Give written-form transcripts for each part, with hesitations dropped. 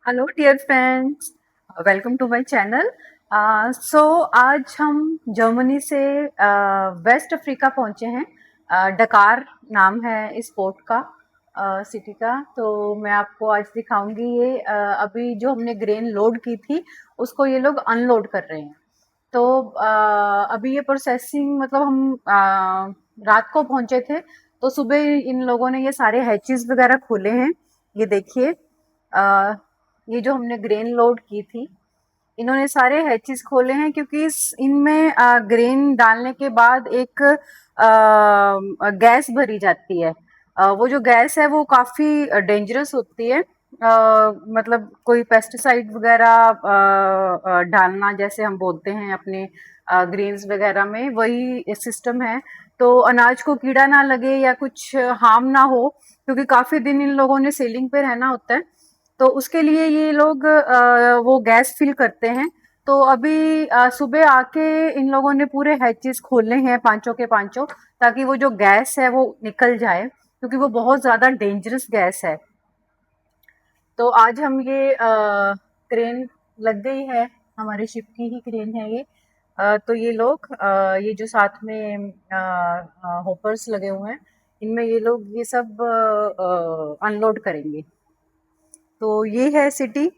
Hello dear friends, welcome to my channel. So आज हम Germany से वेस्ट अफ्रीका पहुंचे हैं। डकार नाम है इस पोर्ट का, सिटी का। तो मैं आपको आज दिखाऊंगी ये अभी जो हमने ग्रेन लोड की थी उसको ये लोग अनलोड कर रहे हैं। तो अभी ये प्रोसेसिंग मतलब हम रात को पहुंचे थे तो सुबह इन लोगों ने ये सारे हैचेस वगैरह खोले हैं। ये देखिए, ये जो हमने ग्रेन लोड की थी इन्होंने सारे हैचेस खोले हैं क्योंकि इनमें ग्रेन डालने के बाद एक गैस भरी जाती है। वो जो गैस है वो काफ़ी डेंजरस होती है। मतलब कोई पेस्टिसाइड वगैरह डालना जैसे हम बोलते हैं अपने ग्रेन्स वगैरह में, वही सिस्टम है। तो अनाज को कीड़ा ना लगे या कुछ हार्म ना हो, क्योंकि काफ़ी दिन इन लोगों ने सेलिंग पे रहना होता है। तो उसके लिए ये लोग वो गैस फिल करते हैं। तो अभी सुबह आके इन लोगों ने पूरे हैचेस खोले हैं पांचों के पांचों, ताकि वो जो गैस है वो निकल जाए, क्योंकि वो बहुत ज़्यादा डेंजरस गैस है। तो आज हम ये क्रेन लग गई है, हमारे शिप की ही क्रेन है ये। तो ये लोग ये जो साथ में होपर्स लगे हुए हैं, इनमें ये लोग ये सब अनलोड करेंगे। तो ये है सिटी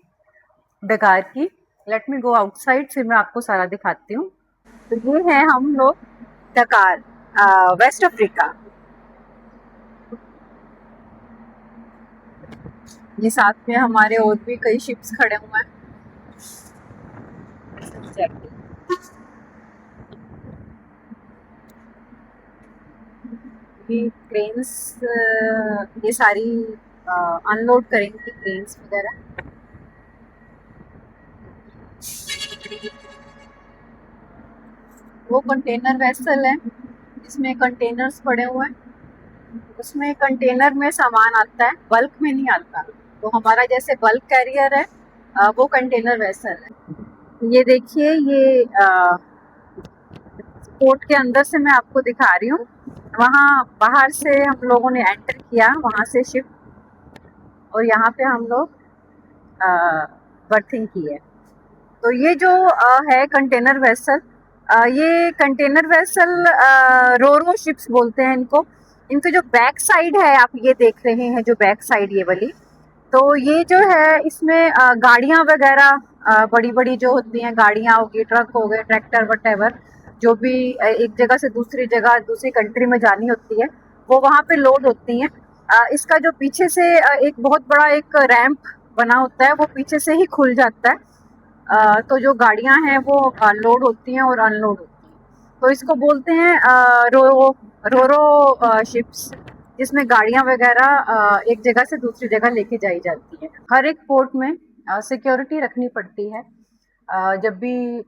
डकार की। लेट मी गो आउटसाइड, फिर मैं आपको सारा दिखाती हूँ। तो ये है हम लोग डकार, वेस्ट अफ्रीका। ये साथ में हमारे और भी कई शिप्स खड़े हुए हैं। ये क्रेन्स, ये सारी अनलोड करेंगी क्रेन्स वगैरह। वो कंटेनर वेसल है, इसमें कंटेनर्स पड़े हुए हैं। उसमें कंटेनर में सामान आता है, बल्क में नहीं आता। तो हमारा जैसे बल्क कैरियर है, वो कंटेनर वेसल है। ये देखिए, ये पोर्ट के अंदर से मैं आपको दिखा रही हूँ। वहाँ बाहर से हम लोगों ने एंटर किया, वहाँ से शिप, और यहाँ पे हम लोग बर्थिंग की है। तो ये जो है कंटेनर वेसल, ये कंटेनर वेसल रोरो शिप्स बोलते हैं इनको। इनके जो बैक साइड है, आप ये देख रहे हैं जो बैक साइड ये वाली, तो ये जो है इसमें गाड़ियां वगैरह बड़ी बड़ी जो होती हैं, गाड़ियां होगी, ट्रक हो गए, ट्रैक्टर, वटेवर, जो भी एक जगह से दूसरी जगह दूसरी कंट्री में जानी होती है, वो वहाँ पे लोड होती हैं। इसका जो पीछे से एक बहुत बड़ा एक रैंप बना होता है, वो पीछे से ही खुल जाता है। तो जो गाड़ियां हैं वो लोड होती हैं और अनलोड होती हैं। तो इसको बोलते हैं रोरो शिप्स, जिसमें गाड़ियां वगैरह एक जगह से दूसरी जगह लेके जाई जाती हैं। हर एक पोर्ट में सिक्योरिटी रखनी पड़ती है जब भी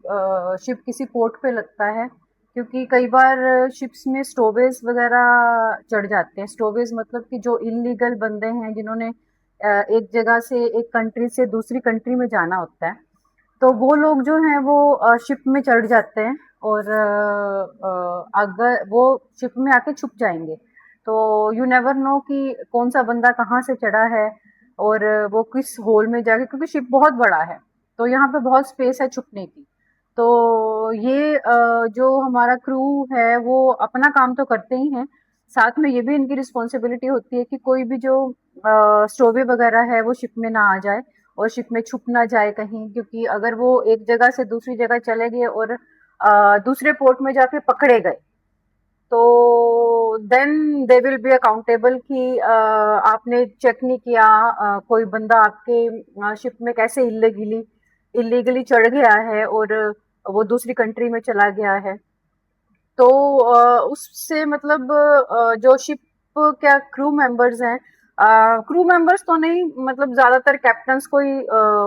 शिप किसी पोर्ट पे लगता है, क्योंकि कई बार शिप्स में स्टोवेज वगैरह चढ़ जाते हैं। स्टोवेज मतलब कि जो इलीगल बंदे हैं जिन्होंने एक जगह से, एक कंट्री से दूसरी कंट्री में जाना होता है, तो वो लोग जो हैं वो शिप में चढ़ जाते हैं, और अगर वो शिप में आके छुप जाएंगे तो यू नेवर नो कि कौन सा बंदा कहाँ से चढ़ा है और वो किस होल में जाके, क्योंकि शिप बहुत बड़ा है तो यहाँ पे बहुत स्पेस है छुपने की। तो ये जो हमारा क्रू है वो अपना काम तो करते ही हैं, साथ में ये भी इनकी रिस्पॉन्सिबिलिटी होती है कि कोई भी जो स्टोवे वगैरह है वो शिप में ना आ जाए और शिप में छुप ना जाए कहीं, क्योंकि अगर वो एक जगह से दूसरी जगह चले गए और दूसरे पोर्ट में जाके पकड़े गए, तो then they will be accountable कि आपने चेक नहीं किया, कोई बंदा आपके शिप में कैसे इलीगली इलीगली चढ़ गया है और वो दूसरी कंट्री में चला गया है। तो उससे मतलब जो शिप क्या क्रू मेंबर्स हैं, क्रू मेंबर्स तो नहीं, मतलब ज्यादातर कैप्टन्स को ही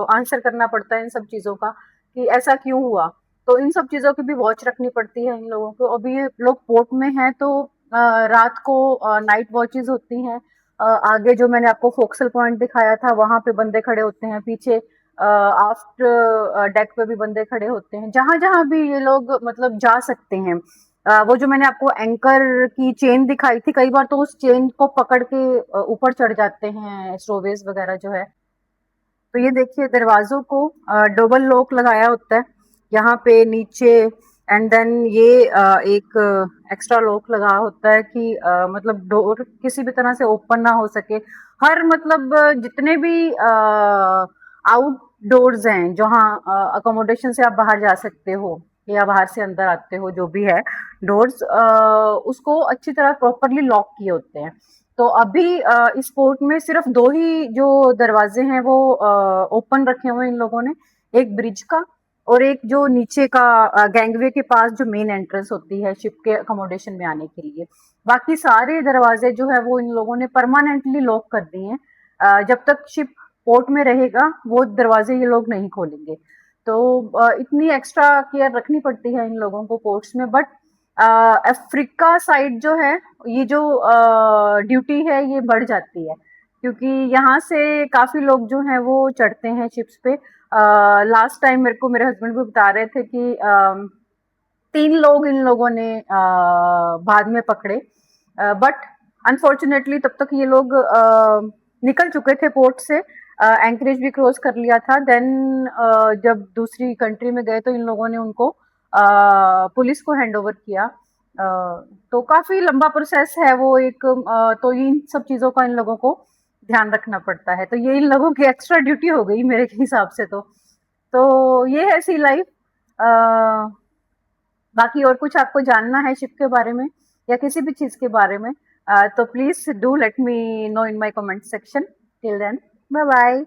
आंसर करना पड़ता है इन सब चीजों का कि ऐसा क्यों हुआ। तो इन सब चीजों की भी वॉच रखनी पड़ती है इन लोगों को। अभी ये लोग पोर्ट में हैं तो रात को नाइट वॉचेस होती हैं। आगे जो मैंने आपको फोक्सल पॉइंट दिखाया था वहां पे बंदे खड़े होते हैं, पीछे आफ्टर डेक पे भी बंदे खड़े होते हैं, जहां जहां भी ये लोग मतलब जा सकते हैं। वो जो मैंने आपको एंकर की चेन दिखाई थी, कई बार तो उस चेन को पकड़ के ऊपर चढ़ जाते हैं स्टोवेज वगैरह जो है। तो ये देखिए दरवाजों को डबल लॉक लगाया होता है यहाँ पे नीचे, एंड देन ये एक एक्स्ट्रा लॉक लगा होता है कि मतलब डोर किसी भी तरह से ओपन ना हो सके। हर मतलब जितने भी आउटडोर्स हैं जहाँ अकोमोडेशन से आप बाहर जा सकते हो या बाहर से अंदर आते हो, जो भी है डोर्स उसको अच्छी तरह प्रॉपरली लॉक किए होते हैं। तो अभी इस पोर्ट में सिर्फ दो ही जो दरवाजे हैं वो ओपन रखे हुए हैं इन लोगों ने, एक ब्रिज का और एक जो नीचे का गैंगवे के पास जो मेन एंट्रेंस होती है शिप के अकोमोडेशन में आने के लिए। बाकी सारे दरवाजे जो है वो इन लोगों ने परमानेंटली लॉक कर दिए हैं। जब तक शिप पोर्ट में रहेगा वो दरवाजे ये लोग नहीं खोलेंगे। तो इतनी एक्स्ट्रा केयर रखनी पड़ती है इन लोगों को पोर्ट्स में। बट अफ्रीका साइड जो है ये जो ड्यूटी है ये बढ़ जाती है, क्योंकि यहाँ से काफी लोग जो हैं वो चढ़ते हैं शिप्स पे। लास्ट टाइम मेरे को मेरे हस्बैंड भी बता रहे थे कि 3 लोग इन लोगों ने बाद में पकड़े, बट अनफॉर्चुनेटली तब तक ये लोग निकल चुके थे पोर्ट से, एंकरेज भी क्रॉस कर लिया था। देन जब दूसरी कंट्री में गए तो इन लोगों ने उनको पुलिस को हैंड ओवर किया। तो काफी लंबा प्रोसेस है वो एक, तो इन सब चीजों का इन लोगों को ध्यान रखना पड़ता है। तो ये इन लोगों की एक्स्ट्रा ड्यूटी हो गई मेरे हिसाब से। तो ये है सी लाइफ। बाकी और कुछ आपको जानना है शिप के बारे में या किसी भी चीज के बारे में, तो please do let me know in my comment section. Till then, bye bye.